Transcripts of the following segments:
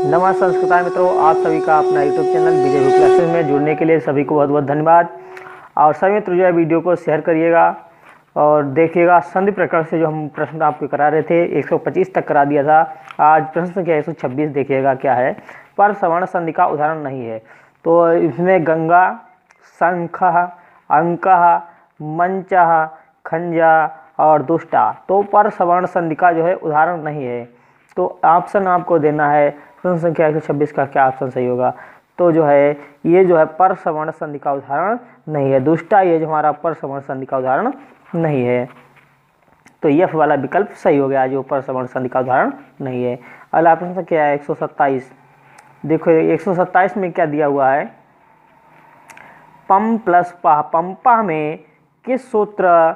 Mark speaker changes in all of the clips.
Speaker 1: नमस्कार संस्कृत मित्रों, आप सभी का अपना यूट्यूब चैनल विजय बुक क्लासेस में जुड़ने के लिए सभी को बहुत बहुत धन्यवाद। और सभी मित्र जो है वीडियो को शेयर करिएगा और देखिएगा। संधि प्रकरण से जो हम प्रश्न आपको करा रहे थे 125 तक करा दिया था। आज प्रश्न संख्या 126 देखिएगा क्या है। पर सवर्ण संधि का उदाहरण नहीं है। तो इसमें गंगा, शंख, अंक, मंच, खंजा और दुष्टा, तो पर सवर्ण संधि का जो है उदाहरण नहीं है। तो ऑप्शन आपको देना है प्रश्न संख्या 126 का क्या ऑप्शन सही होगा। तो जो है ये जो है पर सवर्ण संधि का उदाहरण नहीं है। दुष्टा ये जो हमारा पर सवर्ण संधि का उदाहरण नहीं है। तो ये वाला विकल्प सही हो गया, जो पर सवर्ण संधि का उदाहरण नहीं है। अगला प्रश्न संख्या है 127। देखो 127 में क्या दिया हुआ है। पम प्लस पह, पंपा में किस सूत्र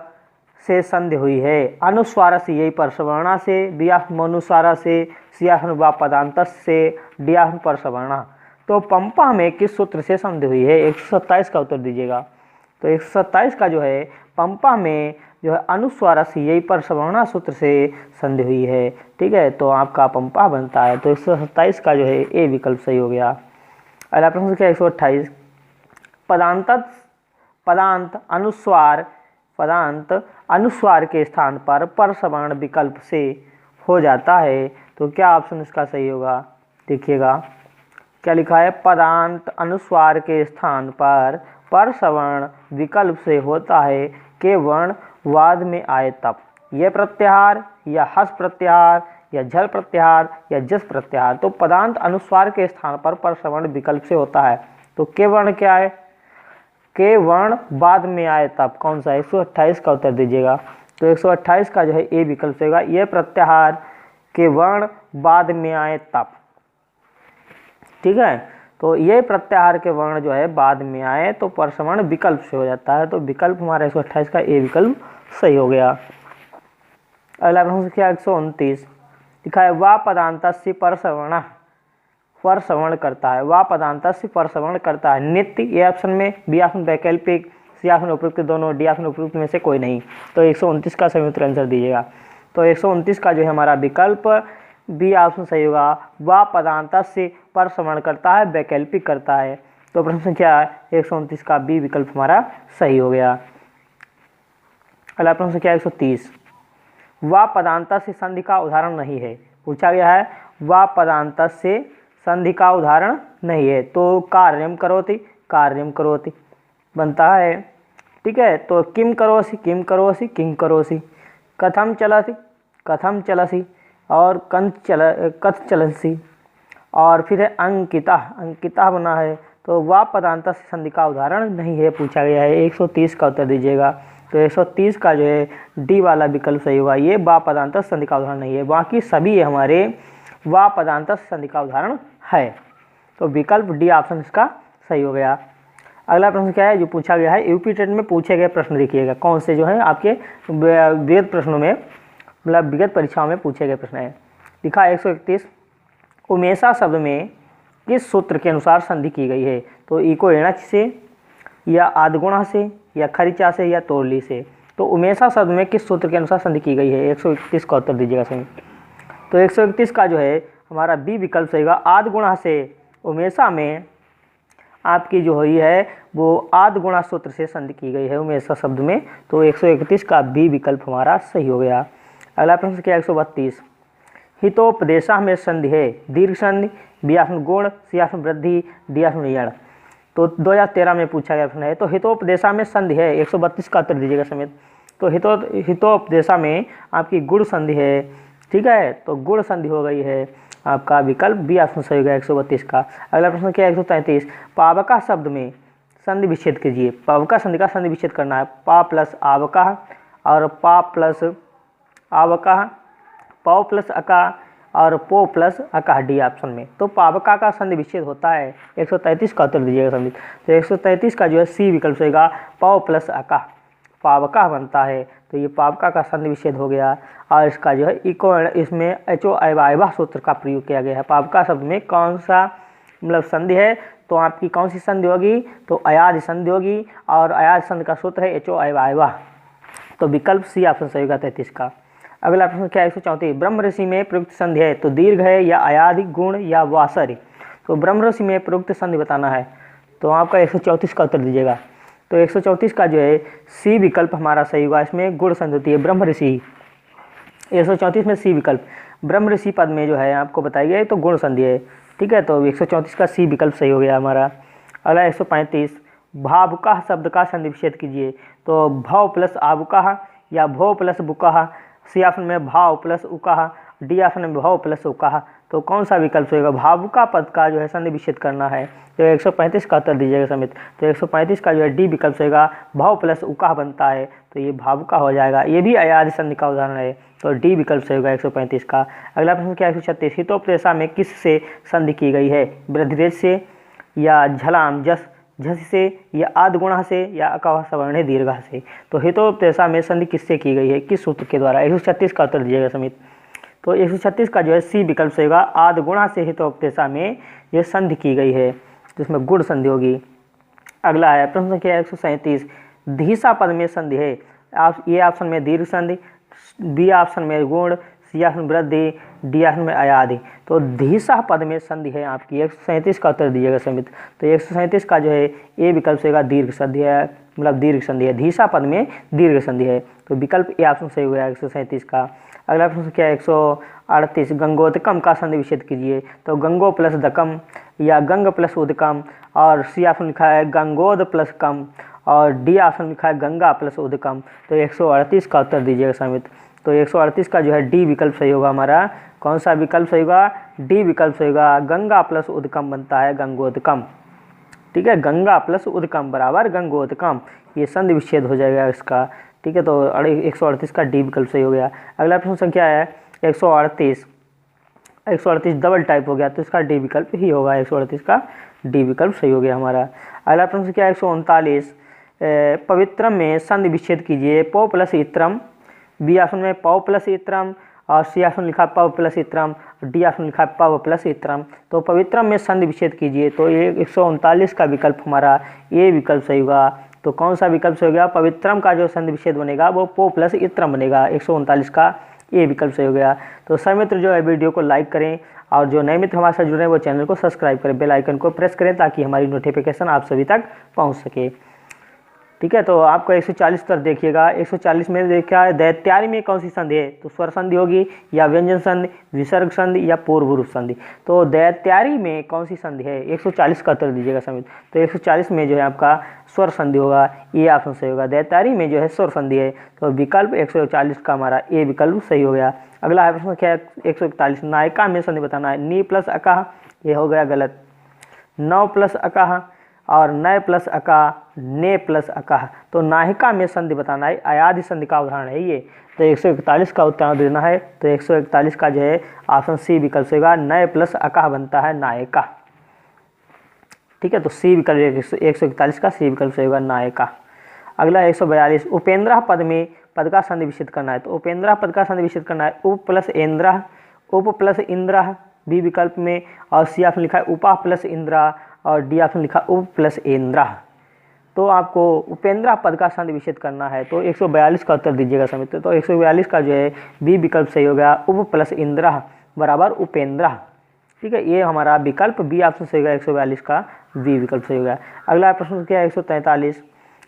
Speaker 1: से संधि हुई है। अनुस्वार से यही परसवर्णा से, दियानुस्वार से, सियाहन व पदांत से, डियाहन परसवर्णा। तो पंपा में किस सूत्र से संधि हुई है। 127 का उत्तर दीजिएगा। तो 127 का जो है पंपा में जो है अनुस्वार से यही परसवर्णा सूत्र से संधि हुई है। ठीक है, तो आपका पंपा बनता है। तो 127 का जो है ए विकल्प सही हो गया। अगला प्रश्न क्या 128। पदांत अनुस्वार के स्थान पर परसवर्ण विकल्प से हो जाता है। तो क्या ऑप्शन इसका सही होगा। देखिएगा क्या लिखा है। पदांत अनुस्वार के स्थान पर परसवर्ण विकल्प से होता है के वर्ण वाद में आए तब। यह प्रत्याहार या हस प्रत्याहार या झल प्रत्याहार या जस प्रत्याहार। तो पदांत अनुस्वार के स्थान पर परसवर्ण विकल्प से होता है। तो के वर्ण क्या है। के वर्ण बाद में आए तब कौन सा। 128 का उत्तर दीजिएगा। तो 128 का जो है ए विकल्प होगा। ये प्रत्याहार के वर्ण बाद में आए तब। ठीक है, तो ये प्रत्याहार के वर्ण जो है बाद में आए तो परसवर्ण विकल्प से हो जाता है। तो विकल्प हमारा 128 का ए विकल्प सही हो गया। अगला प्रश्न क्या 129 लिखा है। वा पदांतस्य परसवर्ण करता है। वा पदांतस्य परसवर्ण करता है। नित्य ए ऑप्शन में, बी ऑप्शन वैकल्पिक, सी ऑप्शन उपयुक्त दोनों, डी ऑप्शन उपयुक्त में से कोई नहीं। तो 129 का सही उत्तर आंसर दीजिएगा। तो 129 का जो है हमारा विकल्प बी ऑप्शन सही होगा। वा पदांतस्य परसवर्ण करता है, वैकल्पिक करता है। तो प्रश्न संख्या 129 का बी विकल्प हमारा सही हो गया। अगला प्रश्न संख्या 130। वा पदांतस्य संधि का उदाहरण नहीं है। पूछा गया है वा पदांतस्य संधि का उदाहरण नहीं है। तो कार्यम करोति बनता है। ठीक है, तो किम करोसि किं करोसि, कथम चलसि और कथ चलसि, और फिर है अंकिता बना है। तो वा पदांतस्य संधि का उदाहरण नहीं है पूछा गया है। 130 का उत्तर दीजिएगा। तो 130 का जो है डी वाला विकल्प सही होगा। ये वा पदांतस्य संधि का उदाहरण नहीं है। बाकी सभी हमारे वा पदांतस्य संधि का उदाहरण है। तो विकल्प डी ऑप्शन इसका सही हो गया। अगला प्रश्न क्या है जो पूछा गया है। यूपी टेट में पूछे गए प्रश्न देखिएगा कौन से जो है आपके विगत प्रश्नों में, मतलब विगत परीक्षाओं में पूछे गए प्रश्न है। लिखा 131। उमेशा शब्द में किस सूत्र के अनुसार संधि की गई है। तो इको एणच से या आदगुणा से या खरिचा से या तोरली से। तो उमेशा शब्द में किस सूत्र के अनुसार संधि की गई है। 131 का उत्तर दीजिएगा सही। तो 131 का जो है हमारा बी विकल्प सही होगा। आद गुणा से उमेशा में आपकी जो हुई है वो आद गुणा सूत्र से संधि की गई है उमेशा शब्द में। तो 131 का बी विकल्प हमारा सही हो गया। अगला प्रश्न क्या 132। हितोपदेशा में संधि है। दीर्घ संधि, बी ऑप्शन गुण, सी ऑप्शन वृद्धि, डी ऑप्शन यण। तो 2013 में पूछा गया प्रश्न है। तो हितोपदेशा में संधि है। 132 का उत्तर दीजिएगा समेत। तो हितोपदेशा में आपकी गुण संधि है। ठीक है, तो गुण संधि हो गई है। आपका विकल्प बी ऑप्शन सही होगा 132 का। अगला प्रश्न क्या है 133। पावका शब्द में संधि विच्छेद कीजिए। पावका संधि का संधि विच्छेद करना है। पा प्लस आवका और पा प्लस आवका, पौ प्लस अका और पो प्लस अका, डी ऑप्शन में। तो पावका का संधि विच्छेद होता है। 133 का उत्तर दीजिएगा समित। तो 133 का जो है सी विकल्प सही होगा। पौ प्लस अका पावका बनता है। तो ये पावका का संधि विच्छेद हो गया। और इसका जो है इको, इसमें एचो अयवायवा सूत्र का प्रयोग किया गया है। पावका शब्द में कौन सा मतलब संधि है। तो आपकी कौन सी संधि होगी। तो अयाज संधि होगी। और अयाज संधि का सूत्र है एचो अयवायवा। तो विकल्प सी ऑप्शन सही होगा 33 का। अगला प्रश्न क्या है 134, ब्रह्म ऋषि में प्रयुक्त संधि है तो दीर्घ है या अयादि गुण या वासरी। तो ब्रह्म ऋषि में प्रयुक्त संधि बताना है तो आपका 134 का उत्तर दीजिएगा। तो 134 का जो है सी विकल्प हमारा सही होगा, इसमें गुण संधि होती है ब्रह्म ऋषि। 134 में सी विकल्प ब्रह्म ऋषि पद में जो है आपको बताई गई तो गुण संधि है, ठीक है। तो 134 का सी विकल्प सही हो गया हमारा। अगला 135, भावुकाह शब्द का संधि विच्छेद कीजिए। तो भव प्लस आबुकाह या भव प्लस बुकाह, सी ऑप्शन में भाव प्लस उकाह, डी ऑप्शन में भव प्लस उकाह। तो कौन सा विकल्प होगा? भावुका पद का जो है संधि विच्छेद करना है तो 135 का उत्तर दीजिएगा समित। तो 135 का जो है डी विकल्प होगा, भाव प्लस उकाह बनता है तो ये भावुका हो जाएगा। ये भी अयादि संधि का उदाहरण है तो डी विकल्प से होगा 135 का। अगला प्रश्न क्या है 136, हितोपदेशा में किस से संधि की गई है? वृद्धिरेच से या झलाम जस झस से या आदगुणा से या अकाव सवर्ण दीर्घा से। तो हितोपदेशा में संधि किससे की गई है, किस सूत्र के द्वारा? 136 का उत्तर दीजिएगा समित। तो 136 का जो है सी विकल्प से होगा, आदगुणा से हितोपदेशा में ये संधि की गई है जिसमें गुण संधि होगी। अगला है प्रश्न संख्या 137, धीसा पद में संधि है। आप ये ऑप्शन में दीर्घ संधि, बी ऑप्शन में गुण, सी ऑप्शन वृद्धि, डी ऑप्शन में अयादि। तो धीसा पद में संधि है आपकी। 137 का उत्तर दीजिएगा समित। तो 137 का जो है ए विकल्प से होगा, दीर्घ संधि है, मतलब दीर्घ संधि है, धीसा पद में दीर्घ संधि है तो विकल्प ए ऑप्शन सही हुआ 137 का। अगला प्रश्न क्या है 138, गंगोदकम का संधि विच्छेद कीजिए। तो गंगो प्लस दकम या गंग प्लस उदकम, और सी ऑप्शन लिखा है गंगोद प्लस कम, और डी ऑप्शन लिखा है गंगा प्लस उदकम। तो 138 का उत्तर दीजिएगा समित। तो 138 का जो है डी विकल्प सही होगा हमारा। कौन सा विकल्प सही होगा? डी विकल्प सही होगा, गंगा प्लस उदकम बनता है गंगोदकम, ठीक है। गंगा प्लस उदकम बराबर गंगोदकम, ये संधि विच्छेद हो जाएगा इसका, ठीक है। तो 138 का डी विकल्प सही हो गया। अगला प्रश्न संख्या है 138, 138 डबल टाइप हो गया तो इसका डी विकल्प ही होगा, 138 का डी विकल्प सही हो गया हमारा। अगला प्रश्न क्या है 139, पवित्रम में संधि विच्छेद कीजिए। पौ प्लस इत्रम, बी ऑप्शन में पौ प्लस इत्रम, और सी ऑप्शन लिखा पव प्लस इत्रम, डी ऑप्शन लिखा पव प्लस इत्रम। तो पवित्रम में संधि विच्छेद कीजिए तो ये 139 का विकल्प हमारा ए विकल्प सही होगा। तो कौन सा विकल्प सही हो गया? पवित्रम का जो संधि विच्छेद बनेगा वो पो प्लस इत्रम बनेगा, 139 का ए विकल्प सही हो गया। तो सभी मित्र जो है वीडियो को लाइक करें और जो नए मित्र हमारे साथ जुड़े हैं वो चैनल को सब्सक्राइब करें, बेल आइकन को प्रेस करें ताकि हमारी नोटिफिकेशन आप सभी तक पहुंच सके, ठीक है। तो आपका 140 उत्तर देखिएगा। 140 में देखा है दैत्यारी में कौन सी संधि है? तो स्वर संधि होगी या व्यंजन संधि, विसर्ग संधि या पूर्व रूप संधि। तो दैत्यारी में कौन सी संधि है? 140 का उत्तर दीजिएगा समित। तो 140 में जो है आपका स्वर संधि होगा, ये ऑप्शन सही होगा। दैत्यारी में जो है स्वर संधि है तो विकल्प 140 का हमारा ए विकल्प सही हो गया। अगला है प्रश्न क्या है 141, नायिका में संधि बताना है। नी प्लस अकाह, ये हो गया गलत। नौ प्लस अकाह और नय प्लस अका, ने प्लस अकाह। तो नायिका में संधि बताना है, अयादि संधि का उदाहरण है ये। तो 141 का उत्तर देना है तो 141 का जो है ऑप्शन सी विकल्प से होगा, नय प्लस अकाह बनता है नायिका, ठीक है। तो सी विकल्प 141 का सी विकल्प से होगा नायिका। अगला 142, उपेंद्र पद में पद का संधि विच्छेद करना है। तो उपेंद्र पद का संधि विच्छेद करना है, उप प्लस इंद्र, उप प्लस इंद्र बी विकल्प में, और सी ऑप्शन लिखा है उपा प्लस इंद्रा, और डी ऑप्शन लिखा उप प्लस इंद्रा। तो आपको उपेंद्र पद का संधि विच्छेद करना है तो 142 का उत्तर दीजिएगा समित। तो 142 का जो है बी विकल्प सही हो गया, उप प्लस इंद्रा बराबर उपेंद्र, ठीक है। ये हमारा विकल्प बी ऑप्शन सही होगा, 142 का बी विकल्प सही हो गया। अगला प्रश्न क्या है 143,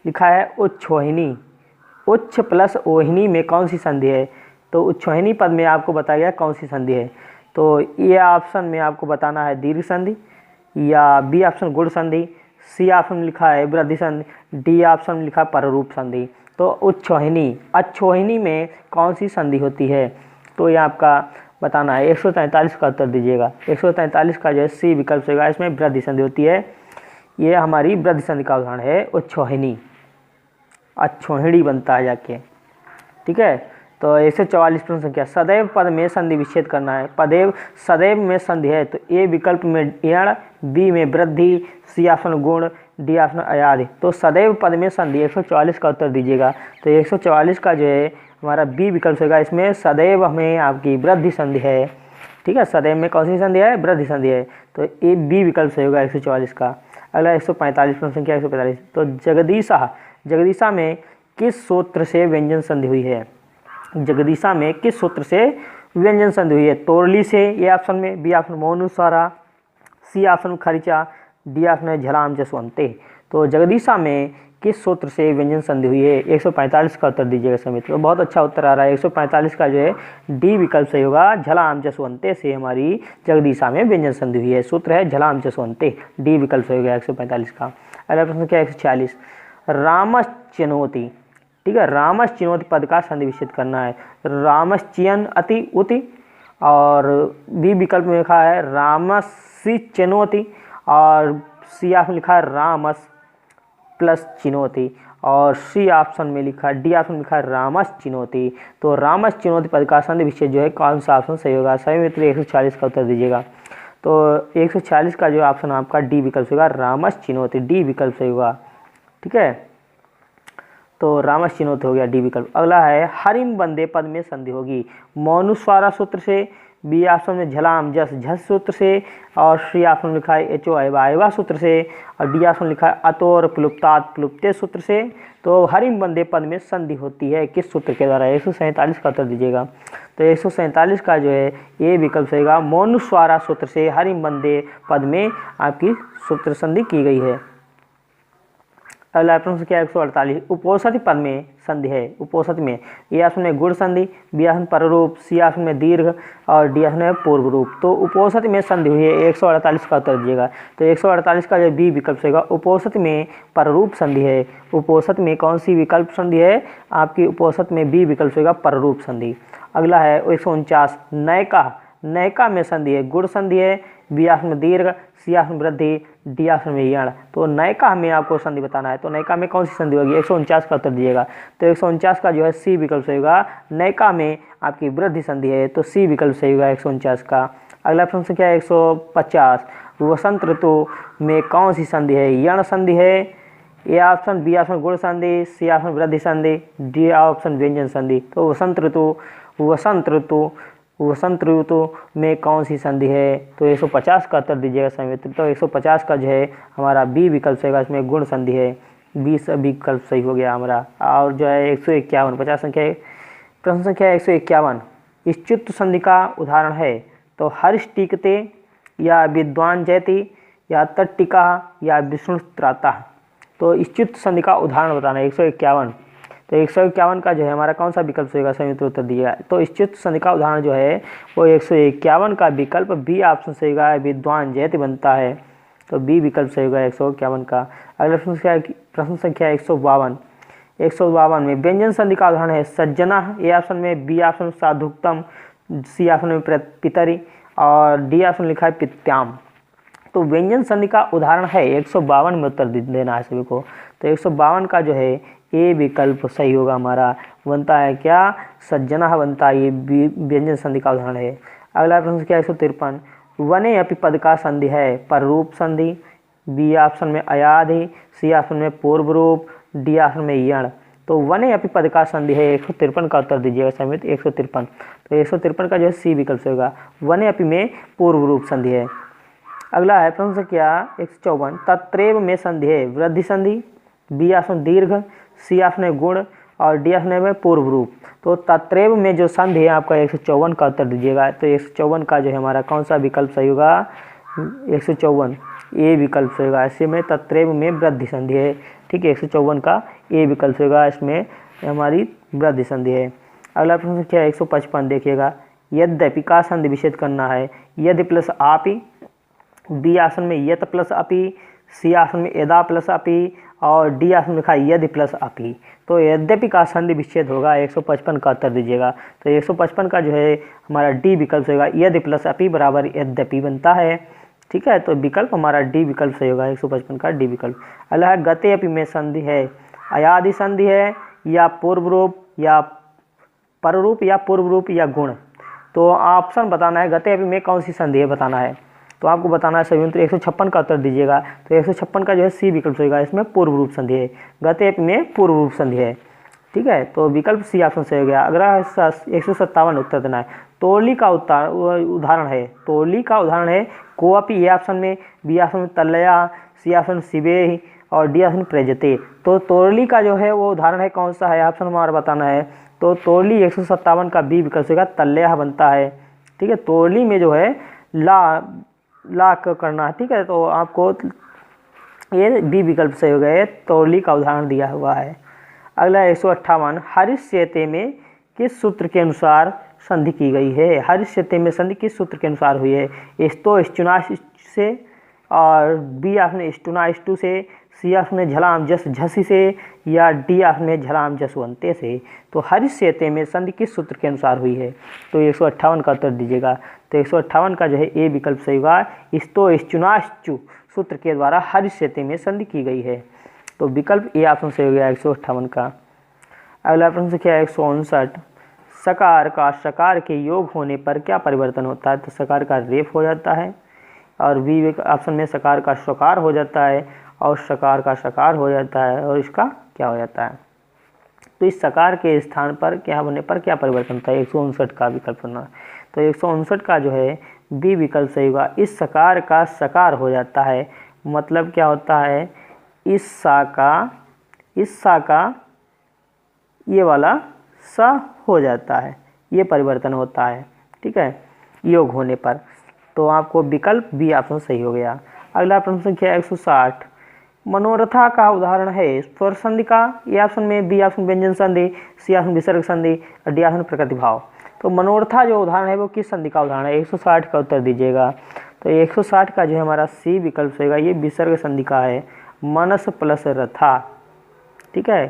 Speaker 1: लिखा है उच्छोहिनी, उच्छ प्लस ओहिनी में कौन सी संधि है? तो उच्छोहिनी पद में आपको बताया गया कौन सी संधि है। तो ये ऑप्शन में आपको बताना है दीर्घ संधि, या बी ऑप्शन गुण संधि, सी ऑप्शन लिखा है वृद्धि संधि, डी ऑप्शन लिखा पररूप संधि। तो उच्छोहिनी, अच्छोहिनी में कौन सी संधि होती है? तो ये आपका बताना है, 143 का उत्तर दीजिएगा। 143 का जो है सी विकल्प होगा, इसमें वृद्धि संधि होती है, ये हमारी वृद्धि संधि का उदाहरण है उच्छोहिनी, अच्छोहिणी बनता है जाके, ठीक है। तो 144 प्रश्न संख्या, सदैव पद में संधि विच्छेद करना है। पदेव सदैव में संधि है तो ए विकल्प में यण, बी में वृद्धि, सी ऑप्शन गुण, डी ऑप्शन अयादि। तो सदैव पद में संधि 144 का उत्तर दीजिएगा। तो 144 का जो है हमारा बी विकल्प होगा, इसमें सदैव में आपकी वृद्धि संधि है, ठीक है। सदैव में कौन सी संधि है? वृद्धि संधि है तो ए बी विकल्प सही होगा 144 का। अगला 145 प्रश्न संख्या 145, तो जगदीशा, जगदीशा में किस सूत्र से व्यंजन संधि हुई है? जगदीशा में किस सूत्र से व्यंजन संधि हुई है? तोरली से, ए ऑप्शन में, बी ऑप्शन मौनुस्वारा, सी ऑप्शन खरीचा, डी ऑप्शन है झलाम जसवंते। तो जगदीशा में किस सूत्र से व्यंजन संधि हुई है? 145 का उत्तर दीजिएगा सभी मित्रों। बहुत अच्छा उत्तर आ रहा है। 145 का जो है डी विकल्प सही होगा। झलाम जसवंते से हमारी जगदीशा में व्यंजन संधि हुई है। सूत्र है झलाम जसवंते, डी विकल्प सही होगा 145 का। अगला प्रश्न क्या है 146, रामश्चिनोति, ठीक है, रामश्चिनोति पद का संधि विच्छेद करना है। रामश्चियन अति उति, और बी विकल्प में लिखा है रामसी चिनोति, और सी ऑप्शन लिखा है रामस प्लस चिनोति, और सी ऑप्शन में लिखा है, डी ऑप्शन में लिखा है रामस चिनोति। तो रामस चिनोति पद का संधि विच्छेद जो है कौन सा ऑप्शन सही होगा? सही मित्र 146 का उत्तर दीजिएगा। तो 146 का जो ऑप्शन आपका डी विकल्प होगा, रामस चिनोति, डी विकल्प सही होगा। ठीक है, तो रामस चिनोति हो गया डी विकल्प। अगला है हरिम बंदे पद में संधि होगी। मौनुस्वारा सूत्र से, बी ऑप्शन में झलाम जस झस सूत्र से, और सी ऑप्शन में लिखा है एचो अयवा सूत्र से, और डी ऑप्शन लिखा है अतोर प्लुप्तात प्लुप्ते सूत्र से। तो हरिम बंदे पद में संधि होती है किस सूत्र के द्वारा? 147 का उत्तर दीजिएगा। तो 147 का जो है ये विकल्प सही होगा। मौनुस्वारा सूत्र से हरिम बंदे पद में आपकी सूत्र संधि की गई है। अगला प्रश्न क्या है 148, उपोषित पद में संधि है। उपोषित में ए ऑप्शन में गुण संधि, बी ऑप्शन पररूप, सी ऑप्शन में दीर्घ, और डी ऑप्शन में पूर्व रूप। तो उपोषित में संधि हुई है 148 का उत्तर दीजिएगा। तो 148 का जो बी विकल्प होगा। उपोषित में पररूप संधि है। उपोषित में कौन सी विकल्प संधि है? आपकी उपोषित में बी विकल्प होगा पररूप संधि। अगला है 149, नयका, नयका में संधि है। गुण संधि है, बी ऑप्शन में दीर्घ, सी ऑप्शन वृद्धि, डी ऑप्शन में यण। तो नयका में आपको संधि बताना है। तो नयका में कौन सी संधि होगी? 149 का उत्तर दीजिएगा। तो 149 का जो है सी विकल्प सही होगा। नयका में आपकी वृद्धि संधि है, तो सी विकल्प सही होगा 149 का। अगला प्रश्न क्या है 150, वसंत ऋतु में कौन सी संधि है? यण संधि है, ए ऑप्शन, बी ऑप्शन गुण संधि, सी ऑप्शन वृद्धि संधि, डी ऑप्शन व्यंजन संधि। तो वसंत ऋतु में कौन सी संधि है? तो 150 का उत्तर दीजिएगा सभी मित्र। तो 150 का जो है हमारा बी विकल्प सही होगा, इसमें गुण संधि है, बी विकल्प सही हो गया हमारा। और जो है 151, 50 संख्या प्रश्न संख्या 151, इश्चित संधि का उदाहरण है। तो हर्ष टीकते, या विद्वान जयति, या तट्टिका, या विष्णु त्राता। तो इश्चित संधि का उदाहरण बताना है 151। तो 151 का जो है हमारा कौन सा विकल्प होगा? सही मित्र उत्तर दिएगा। तो इश्चित संधि का उदाहरण जो है वो 151 का विकल्प बी ऑप्शन सही होगा, विद्वान जयति बनता है। तो बी विकल्प सही होगा 151 का। अगला प्रश्न संख्या 152, 152 में व्यंजन संधि का उदाहरण है सज्जना, ए ऑप्शन में, बी ऑप्शन साधुक्तम, सी ऑप्शन में पितरी, और डी ऑप्शन लिखा है पित्याम। तो व्यंजन संधि का उदाहरण है 152 में उत्तर देना है सभी को। तो 152 का जो है ए विकल्प सही होगा हमारा। बनता है क्या? सज्जना बनता है, ये व्यंजन संधि का उदाहरण है। अगला प्रश्न क्या है 153, वने अपि पद का संधि है। पररूप संधि, बी ऑप्शन में अयाधि, सी ऑप्शन में पूर्व रूप, डी ऑप्शन में यण। तो वने अपि पद का संधि है 153 का उत्तर दीजिएगा समित 153। तो 153 का जो है सी विकल्प होगा, वने अपि में पूर्व रूप संधि है। अगला है प्रश्न संख्या 154, तत्रेव में संधि है। वृद्धि संधि, बी ऑप्शन दीर्घ, सी ऑप्शन गुण, और डी ऑप्शन में पूर्व रूप। तो तत्रेव में जो संधि है आपका 154 का उत्तर दीजिएगा। तो 154 का जो है हमारा कौन सा विकल्प सही होगा? 154 ए विकल्प सही होगा। ऐसे में तत्रेव में वृद्धि संधि है। ठीक है, 154 का ए विकल्प होगा, इसमें हमारी वृद्धि संधि है। अगला प्रश्न क्या है 155, देखिएगा, यद्यपि का संधि विच्छेद करना है। यदि प्लस आपी, बी ऑप्शन में यत प्लस अपि, सी ऑप्शन में यदा प्लस अपि, और डी ऑप्शन में लिखा है यदि प्लस अपि। तो यद्यपि का संधि विच्छेद होगा 155 का उत्तर दीजिएगा। तो 155 का जो है हमारा डी विकल्प होगा, यदि प्लस अपि बराबर यद्यपि बनता है। ठीक है, तो विकल्प हमारा डी विकल्प सही होगा 155 का डी विकल्प। अगला है गते अपि में संधि है। अयादि संधि है, या पूर्व रूप, या पररूप, या पूर्व रूप, या गुण। तो ऑप्शन बताना है गते अपि में कौन सी संधि है बताना है। तो आपको बताना है सभी मित्र 156 का उत्तर दीजिएगा। तो 156 का जो है सी विकल्प होगा, इसमें पूर्व रूप संधि है। गते अपि में पूर्व रूप संधि है। ठीक है, तो विकल्प सी ऑप्शन सही हो गया। अगला 157 उत्तर देना है। तोरली का उदाहरण है। तोरली का उदाहरण है कोअपि, ए ऑप्शन में, बी ऑप्शन में तलया, सी ऑप्शन शिवे, और डी ऑप्शन प्रजते। तो तोरली का जो है वो उदाहरण है कौन सा है, ऑप्शन हमारा बताना है। तो तोरली 157 का बी विकल्प होगा तल्लेह बनता है। ठीक है, तोरली में जो है ला करना है। ठीक है, तो आपको ये बी विकल्प सही हो गया, तोरली का उदाहरण दिया हुआ है। अगला 158, हरिश्चेते में किस सूत्र के अनुसार संधि की गई है। हरिश्चेते में संधि किस सूत्र के अनुसार हुई है, इस्तो स्टुना से, और बी आपने स्टुना स्टू से, सी आपने झलाम जस झसी से, या डी आपने झलाम जसवंते से। तो हरिश्चेते में संधि किस सूत्र के अनुसार हुई है, तो 158 का उत्तर दीजिएगा। तो 158 का जो है ए विकल्प सही होगा, इस्तो स्टुनाश्चु सूत्र के द्वारा हरिश्चेते में संधि की गई है। तो विकल्प ए ऑप्शन सही हो गया 158 का। अगला प्रश्न क्या है 159, सकार का शकार के योग होने पर क्या परिवर्तन होता है। तो सकार का रेफ हो जाता है, और बी ऑप्शन में सकार का शकार हो जाता है, और शकार का शकार हो जाता है, और इसका क्या हो जाता है। तो इस सकार के स्थान पर क्या होने पर क्या परिवर्तन होता है, 159 का विकल्प होना। तो 159 का जो है बी विकल्प सही होगा, इस सकार का सकार हो जाता है। मतलब क्या होता है, इस सा का ये वाला सा हो जाता है, ये परिवर्तन होता है। ठीक है, योग होने पर। तो आपको विकल्प बी ऑप्शन सही हो गया। अगला प्रश्न संख्या 160, मनोरथा का उदाहरण है स्वर संधि का। ए ऑप्शन में बी ऑप्शन व्यंजन संधि, सी ऑप्शन विसर्ग संधि, और डी ऑप्शन प्रकृति भाव। तो मनोरथा जो उदाहरण है वो किस संधि का उदाहरण है, 160 का उत्तर दीजिएगा। तो 160 का जो है हमारा सी विकल्प होगा, ये विसर्ग संधि का है, मनस प्लस रथा। ठीक है,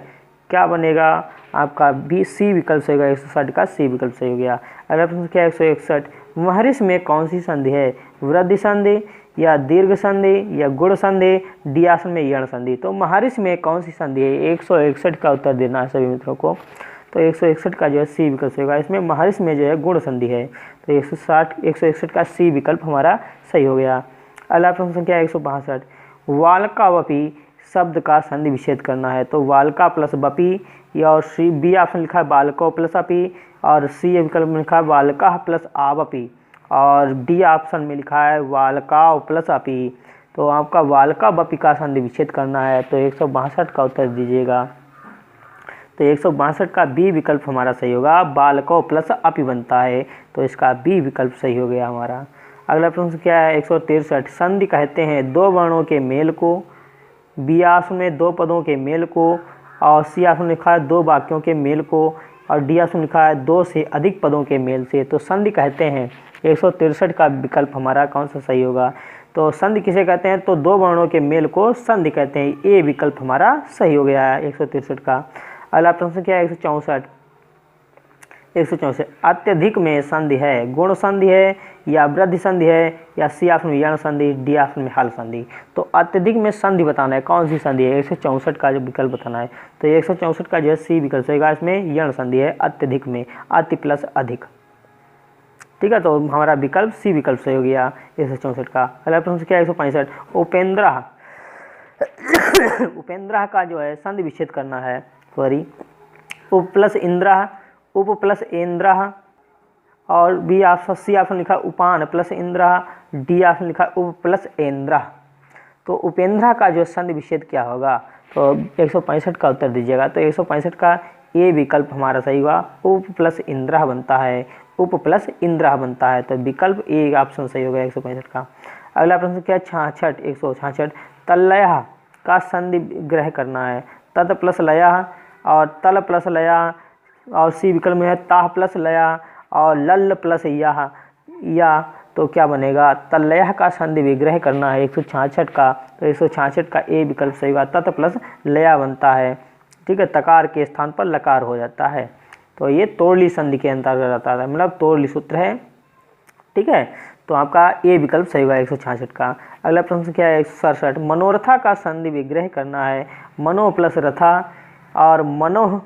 Speaker 1: क्या बनेगा आपका बी सी विकल्प होगा, 160 का सी विकल्प सही हो गया। अगला प्रश्न क्या है 161, महर्ष में कौन सी संधि है, वृद्धि संधि, या दीर्घ संधि, या गुण संधि, डी ऑप्शन में यण संधि। तो महर्ष में कौन सी संधि है, 161 का उत्तर देना है सभी मित्रों को। तो 161 का जो है सी विकल्प होगा, इसमें महर्ष में जो है गुण संधि है। तो 161 का सी विकल्प हमारा सही हो गया। अगला प्रश्न संख्या 162, वाल्कावपी शब्द का संधि विच्छेद करना है। तो वाल्का प्लस बपी, या और सी बी ऑप्शन लिखा है बालको प्लस अपी, और सी विकल्प में लिखा है वाल्का प्लस आवपी, और डी ऑप्शन में लिखा है वाल्काव प्लस अपी। तो आपका वाल्का बपी का संधि विच्छेद करना है। तो 162 का उत्तर दीजिएगा। तो 162 का बी विकल्प हमारा सही होगा, बालको प्लस अपी बनता है। तो इसका बी विकल्प सही हो गया हमारा। अगला प्रश्न क्या है 163, संधि कहते हैं दो वर्णों के मेल को, बी ऑप्शन में दो पदों के मेल को, और सी ऑप्शन लिखा है दो वाक्यों के मेल को, और डी ऑप्शन लिखा है दो से अधिक पदों के मेल से। तो संधि कहते हैं 163 का विकल्प हमारा कौन सा सही होगा। तो संधि किसे कहते हैं, तो दो वर्णों के मेल को संधि कहते हैं। ए विकल्प हमारा सही हो गया है 163 का। अगला प्रश्न क्या है 164, अत्यधिक में संधि है, गुण संधि है, या वृद्धि संधि है, या सी ऑप्शन में यण संधि, डी ऑप्शन में हल संधि। तो अत्यधिक में संधि बताना है, कौन सी संधि है, 164 का जो विकल्प बताना है। तो 164 का जो है सी विकल्प होगा, इसमें यण संधि है अत्यधिक में, अति प्लस अधिक। ठीक है, तो हमारा विकल्प सी विकल्प सही हो गया 164 का। अगला प्रश्न क्या है 165, उपेंद्र का जो है संधि विच्छेद करना है। सॉरी, उप प्लस इंद्र, उप प्लस इंद्र, और बी ऑप्शन सी ऑप्शन लिखा उपान प्लस इंद्र, डी ऑप्शन लिखा उप प्लस इंद्र। तो उपेंद्र का जो संधि विच्छेद क्या होगा, तो 165 का उत्तर दीजिएगा। तो 165 का ए विकल्प हमारा सही हुआ, उप प्लस इंद्र बनता है, उप प्लस इंद्र बनता है। तो विकल्प ए ऑप्शन सही होगा 165 का। अगला प्रश्न क्या 166, तल्लय का संधि ग्रह करना है। तत् प्लस लय, और तल प्लस लय, और सी विकल्प में है ताह प्लस लय, और लल प्लस या। तो क्या बनेगा, तल्लय का संधि विग्रह करना है 166 का। तो 166 का ए विकल्प सही होगा, तत् प्लस लय बनता है। ठीक है, तकार के स्थान पर लकार हो जाता है। तो ये तोरली संधि के अंतर्गत आता है, मतलब तोरली सूत्र है। ठीक है, तो आपका ए विकल्प सही होगा 166 का। अगला प्रश्न क्या है 167, मनोरथा का संधि विग्रह करना है। मनो प्लस रथा, और मनोह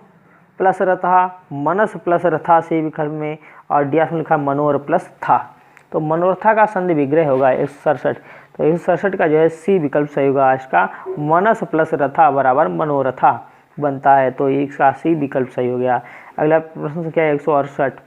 Speaker 1: प्लस रथा, मनस प्लस रथा से विकल्प में, और डी ऑप्शन लिखा मनोर प्लस था। तो मनोरथा का संधि विग्रह होगा 167। तो 167 का जो है सी विकल्प सही होगा, इसका मनस प्लस रथा बराबर मनोरथा बनता है। तो इसका सी विकल्प सही हो गया। अगला प्रश्न क्या है 168,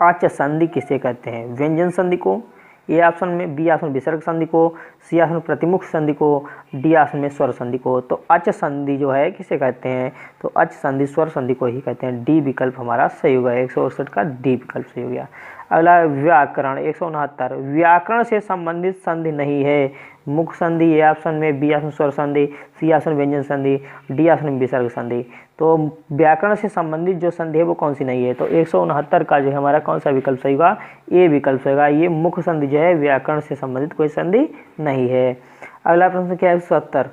Speaker 1: आच संधि किसे कहते हैं, व्यंजन संधि को, ए ऑप्शन में, बी ऑप्शन विसर्ग संधि को, सी ऑप्शन प्रतिमुख संधि को, डी ऑप्शन में स्वर संधि को। तो अच संधि जो है किसे कहते हैं, तो अच संधि स्वर संधि को ही कहते हैं। डी विकल्प हमारा सही होगा, 168 का डी विकल्प सही हो गया। अगला व्याकरण 169, व्याकरण से संबंधित संधि नहीं है। मुख संधि ए ऑप्शन में, बी ऑप्शन स्वर संधि, सी ऑप्शन व्यंजन संधि, डी ऑप्शन विसर्ग संधि। तो व्याकरण से संबंधित जो संधि है वो कौन सी नहीं है, तो 169 का जो है हमारा कौन सा विकल्प सही होगा, ए विकल्प सही होगा। ये मुख संधि जो है व्याकरण से संबंधित कोई संधि नहीं है। अगला प्रश्न क्या है 70,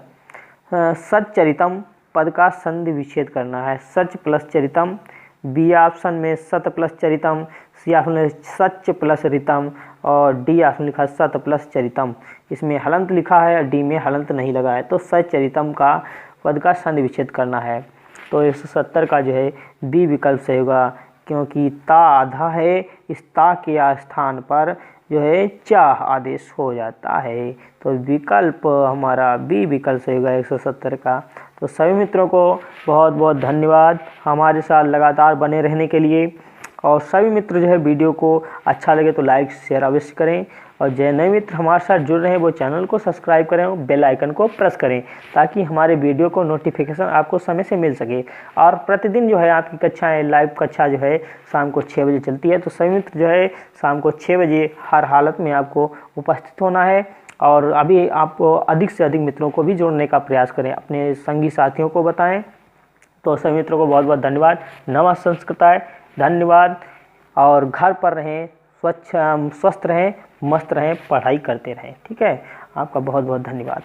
Speaker 1: सच्चरितम पद का संधि विच्छेद करना है। सच प्लस चरितम, बी ऑप्शन में सत प्लस चरितम, सी ऑप्शन में सच प्लस रितम, और डी ऑप्शन लिखा है सत प्लस चरितम। इसमें हलंत लिखा है, डी में हलंत नहीं लगा है, तो सच्चरितम का पद का संधि विच्छेद करना है। तो 170 का जो है बी विकल्प सही होगा, क्योंकि ता आधा है, इस ता के स्थान पर जो है चाह आदेश हो जाता है। तो विकल्प हमारा बी विकल्प सही होगा 170 का। तो सभी मित्रों को बहुत बहुत धन्यवाद हमारे साथ लगातार बने रहने के लिए। और सभी मित्र जो है वीडियो को अच्छा लगे तो लाइक शेयर अवश्य करें, और जो नए मित्र हमारे साथ जुड़ रहे हैं वो चैनल को सब्सक्राइब करें और बेल आइकन को प्रेस करें, ताकि हमारे वीडियो को नोटिफिकेशन आपको समय से मिल सके। और प्रतिदिन जो है आपकी कक्षाएं, लाइव कक्षा जो है शाम को 6 बजे चलती है। तो सभी मित्र जो है शाम को 6 बजे हर हालत में आपको उपस्थित होना है। और अभी आपको अधिक से अधिक मित्रों को भी जोड़ने का प्रयास करें, अपने संगी साथियों को बताएं। तो सभी मित्रों को बहुत बहुत धन्यवाद। नमस्ते संस्कृताय, धन्यवाद। और घर पर रहें, स्वस्थ रहें, मस्त रहें, पढ़ाई करते रहें। ठीक है, आपका बहुत बहुत धन्यवाद।